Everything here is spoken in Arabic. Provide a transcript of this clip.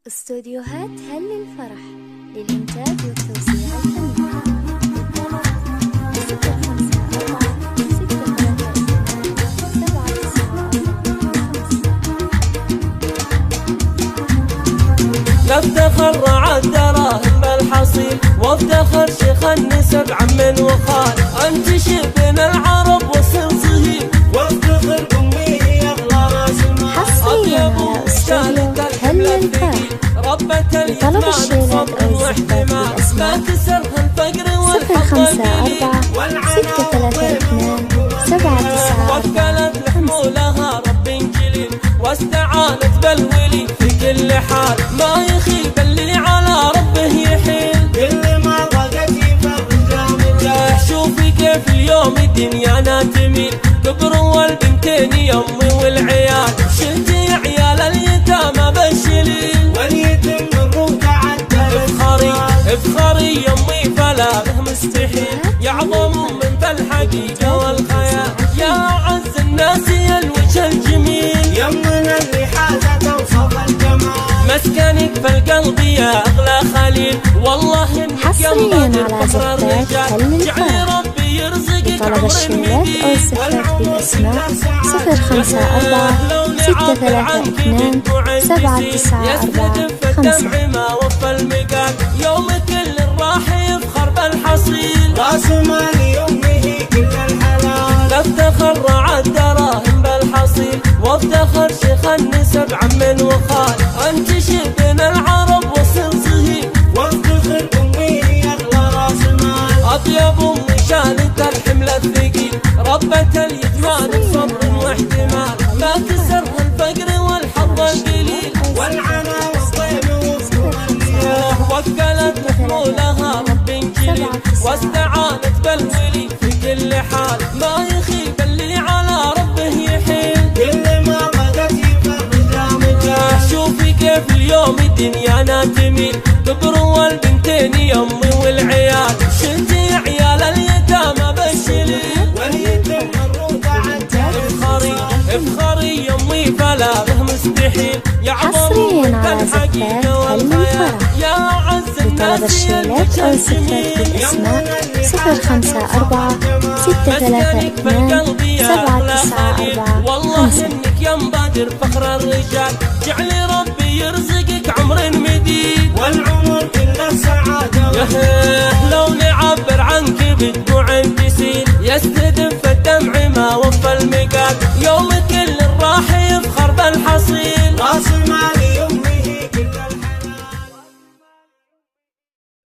استوديوهات هل الفرح للإنتاج والتوزيع الفني. نفتخر رعى الدراهم بالحصيل، وافتخر شيخ النسب عم وخال. انت شبنا العرب وصل صهيل، وافتخر امي هي اغلى راس المال. حصريا على استوديو هل الفرح لطلب الشيلات أو الزفات بالأسماء 0544 وكلت لحمولها رب جليل، واستعانت بالولي في كل حال. ما يخيب اللي على ربه يحيل، اللي ما ضاقت يفرج. شوفي كيف اليوم الدنيا تميل، كبروا البنتين يمي والعيال. شلتي عيال اليتامى بالشليل، واليتم الروح عدل. افخري يمي فلا به مستحيل، يعظم من الحقيقة والخيال. يا أعز الناس يا الوجه الجميل، يمنا اللي حاجة توصف الجمال. مسكنك في القلب يا أغلى خليل، والله إنك ينبغي فخر الرجال. جعل ربي يرزقك عمر مديد، والعمر بالأسماء 0544 632 794 يستدف الدمع ما وفى المقال. يوم كل راح يفخر بالحصيل، راس مال يومه كل الحلال. نفتخر رعى الدراهم بالحصيل، وافتخر شيخ النسب عم وخال. انت شبنا العرب وصل صهيل، وافتخر امي هي اغلى راس مال. اطيب امي شالت الحمل الثقيل، ربة اليتمان بصبر واحتمال. ما كسرها الفقر والحظ القليل، والعنا والطيب والنية. وكلت محمولها رب جليل، واستعانت بالولي في كل حال. ما يخيب اللي على ربه يحيل، اللي ما غدت يفرج مجال. شوفي كيف اليوم الدنيا تميل، كبروا البنتين يمي والعيال. شلتي عيال اليتامى بالشليل، واليتم الروح عدل. افخري يمي فلا به مستحيل، حصريا على زفات هل الفرح لطلب الشيلات أو الزفات بالأسماء 0544 632 794 والله إنك يا مبادر فخر الرجال. جعل ربي يرزقك عمر مديد، والعمر كله سعادة. لو نعبر عنك بدموع تسيل، يستدف الدمع ما وفى المقال. يوم